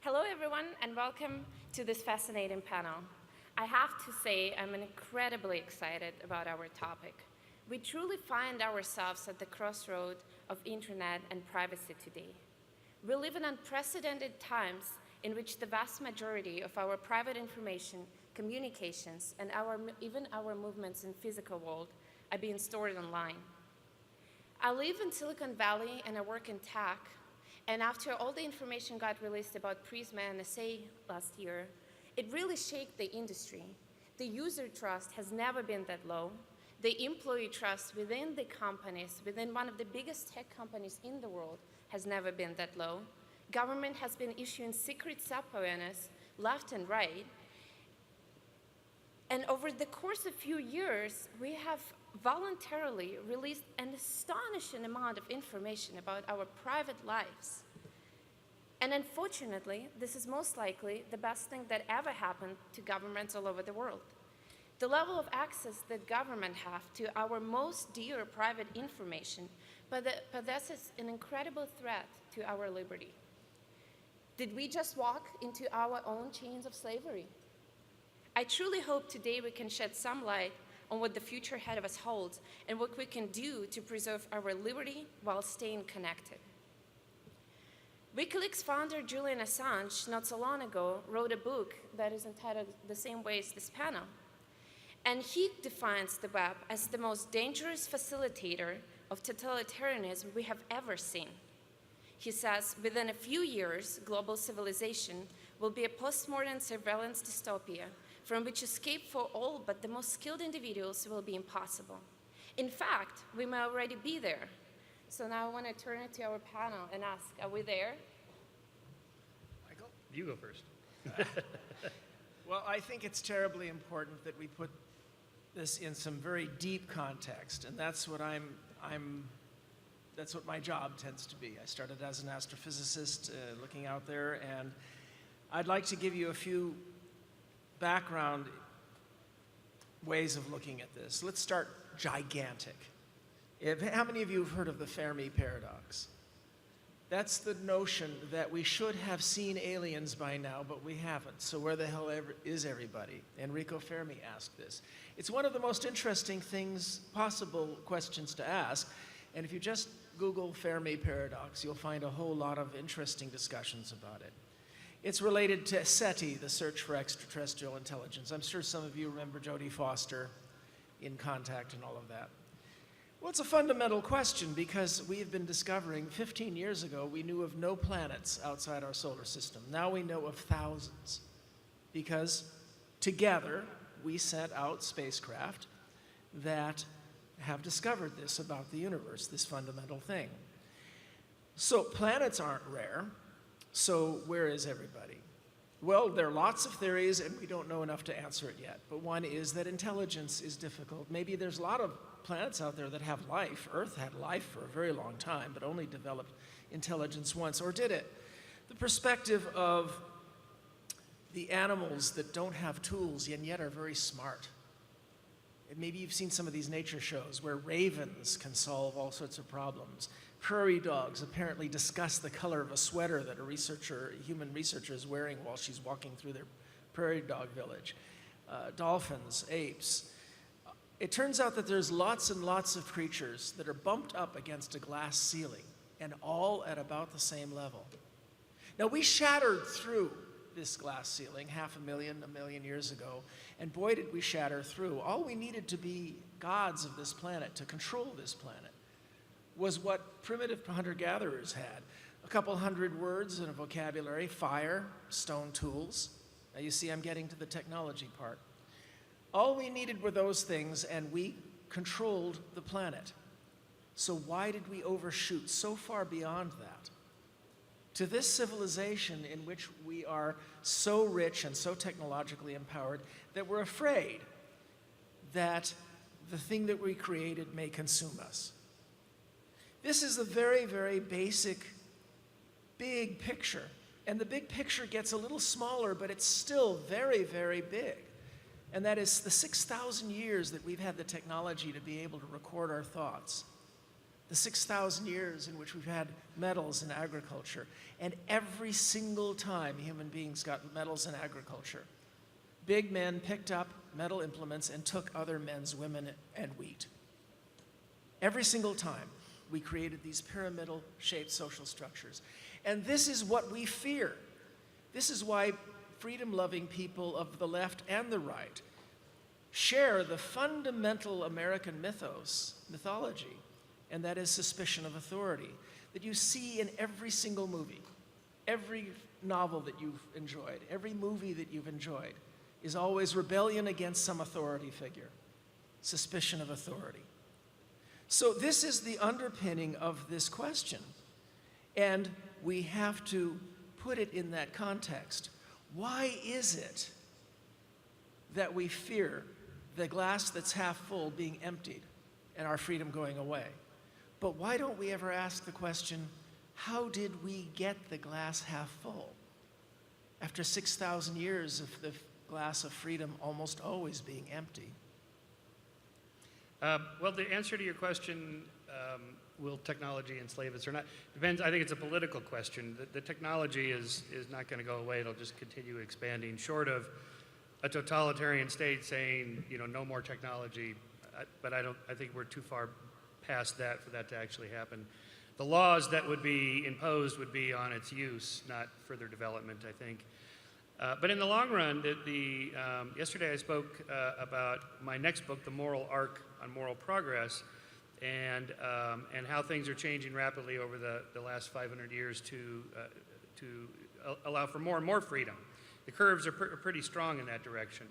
Hello, everyone, and welcome to this fascinating panel. I have to say I'm incredibly excited about our topic. We truly find ourselves at the crossroad of internet and privacy today. We live in unprecedented times in which the vast majority of our private information, communications, and even our movements in physical world are being stored online. I live in Silicon Valley and I work in tech. And after all the information got released about Prisma and NSA last year, it really shook the industry. The user trust has never been that low. The employee trust within the companies, within one of the biggest tech companies in the world, has never been that low. Government has been issuing secret subpoenas left and right. And over the course of a few years, we have voluntarily released an astonishing amount of information about our private lives. And unfortunately, this is most likely the best thing that ever happened to governments all over the world. The level of access that government have to our most dear private information possesses an incredible threat to our liberty. Did we just walk into our own chains of slavery? I truly hope today we can shed some light on what the future ahead of us holds and what we can do to preserve our liberty while staying connected. WikiLeaks founder Julian Assange, not so long ago, wrote a book that is entitled The Same Way as This Panel. And he defines the web as the most dangerous facilitator of totalitarianism we have ever seen. He says, within a few years, global civilization will be a postmodern surveillance dystopia from which escape for all but the most skilled individuals will be impossible. In fact, we may already be there. So now I want to turn it to our panel and ask, are we there? Michael, you go first. Well, I think it's terribly important that we put this in some very deep context, and that's what that's what my job tends to be. I started as an astrophysicist looking out there, and I'd like to give you a few background ways of looking at this. Let's start gigantic. How many of you have heard of the Fermi paradox? That's the notion that we should have seen aliens by now, but we haven't. So where the hell is everybody? Enrico Fermi asked this. It's one of the most interesting possible questions to ask. And if you just Google Fermi paradox, you'll find a whole lot of interesting discussions about it. It's related to SETI, the search for extraterrestrial intelligence. I'm sure some of you remember Jodie Foster in Contact and all of that. Well, it's a fundamental question because we have been discovering 15 years ago we knew of no planets outside our solar system. Now we know of thousands because together we sent out spacecraft that have discovered this about the universe, this fundamental thing. So planets aren't rare. So where is everybody? Well, there are lots of theories, and we don't know enough to answer it yet. But one is that intelligence is difficult. Maybe there's a lot of planets out there that have life. Earth had life for a very long time, but only developed intelligence once, or did it? The perspective of the animals that don't have tools and yet are very smart. And maybe you've seen some of these nature shows where ravens can solve all sorts of problems. Prairie dogs apparently discuss the color of a sweater that a human researcher is wearing while she's walking through their prairie dog village. Dolphins, apes. It turns out that there's lots and lots of creatures that are bumped up against a glass ceiling, and all at about the same level. Now, we shattered through this glass ceiling a million years ago, and boy did we shatter through. All we needed to be gods of this planet, to control this planet, was what primitive hunter-gatherers had. A couple hundred words in a vocabulary, fire, stone tools. Now you see I'm getting to the technology part. All we needed were those things, and we controlled the planet. So why did we overshoot so far beyond that? To this civilization in which we are so rich and so technologically empowered that we're afraid that the thing that we created may consume us. This is a very, very basic, big picture. And the big picture gets a little smaller, but it's still very, very big. And that is the 6,000 years that we've had the technology to be able to record our thoughts. the 6,000 years in which we've had metals in agriculture, and every single time human beings got metals in agriculture, big men picked up metal implements and took other men's women and wheat. Every single time we created these pyramidal-shaped social structures. And this is what we fear. This is why freedom-loving people of the left and the right share the fundamental American mythology, and that is suspicion of authority, that you see in every single movie, every novel that you've enjoyed, every movie that you've enjoyed is always rebellion against some authority figure, suspicion of authority. So this is the underpinning of this question, and we have to put it in that context. Why is it that we fear the glass that's half full being emptied and our freedom going away? But why don't we ever ask the question, how did we get the glass half full? After 6,000 years of the glass of freedom almost always being empty. Well, the answer to your question, will technology enslave us or not, depends. I think it's a political question. The technology is not going to go away. It'll just continue expanding, short of a totalitarian state saying, no more technology. But I think we're too far past that for that to actually happen. The laws that would be imposed would be on its use, not further development, I think. But in the long run, yesterday I spoke about my next book, The Moral Arc on Moral Progress, and how things are changing rapidly over the last 500 years to allow for more and more freedom. The curves are pretty strong in that direction.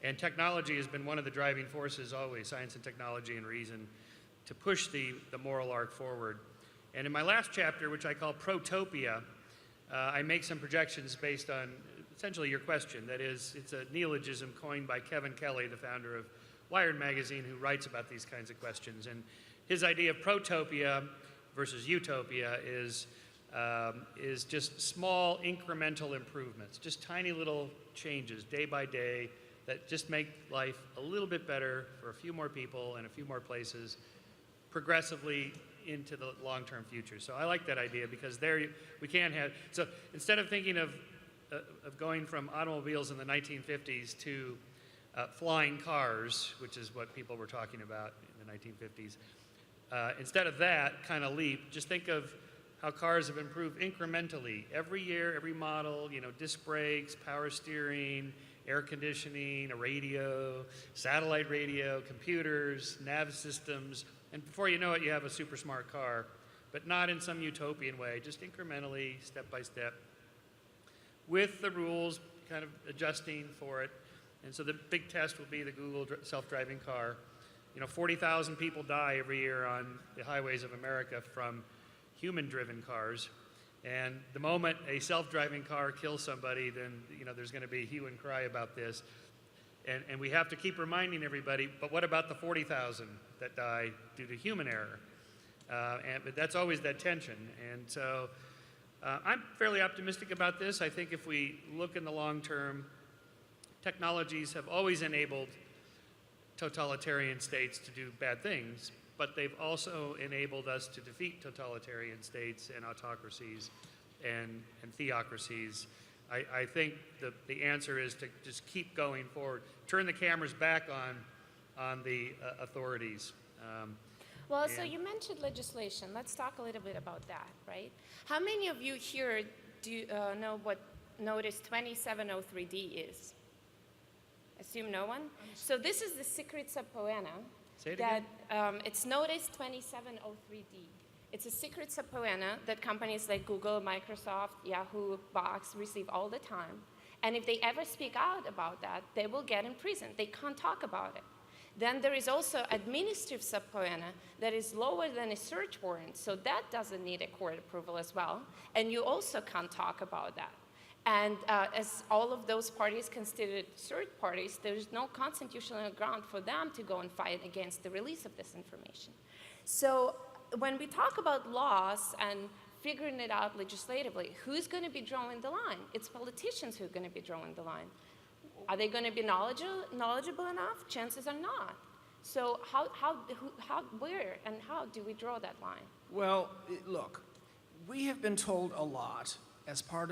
And technology has been one of the driving forces always, science and technology and reason, to push the moral arc forward. And in my last chapter, which I call Protopia, I make some projections based on essentially your question. That is, it's a neologism coined by Kevin Kelly, the founder of Wired magazine, who writes about these kinds of questions. And his idea of protopia versus utopia is just small incremental improvements, just tiny little changes day by day that just make life a little bit better for a few more people and a few more places progressively into the long-term future. So I like that idea because there we can have, so instead of thinking of going from automobiles in the 1950s to flying cars, which is what people were talking about in the 1950s, instead of that kind of leap, just think of how cars have improved incrementally every year, every model, disc brakes, power steering, air conditioning, a radio, satellite radio, computers, nav systems, and before you know it, you have a super smart car, but not in some utopian way, just incrementally, step by step, with the rules kind of adjusting for it. And so the big test will be the Google self-driving car. 40,000 people die every year on the highways of America from human-driven cars. And the moment a self-driving car kills somebody, then there's going to be hue and cry about this. And we have to keep reminding everybody, but what about the 40,000 that die due to human error? But that's always that tension. And so I'm fairly optimistic about this. I think if we look in the long term, technologies have always enabled totalitarian states to do bad things, but they've also enabled us to defeat totalitarian states and autocracies and theocracies. I think the answer is to just keep going forward. Turn the cameras back on the authorities. Well, so you mentioned legislation. Let's talk a little bit about that, right? How many of you here do know what Notice 2703D is? Assume no one? So this is the secret subpoena. Say it again. It's Notice 2703D. It's a secret subpoena that companies like Google, Microsoft, Yahoo, Box receive all the time. And if they ever speak out about that, they will get imprisoned. They can't talk about it. Then there is also administrative subpoena that is lower than a search warrant, so that doesn't need a court approval as well. And you also can't talk about that. And as all of those parties considered third parties, there is no constitutional ground for them to go and fight against the release of this information. So when we talk about laws and figuring it out legislatively, who's going to be drawing the line? It's politicians who are going to be drawing the line. Are they going to be knowledgeable enough? Chances are not. So where and how do we draw that line? Well, look, we have been told a lot as part of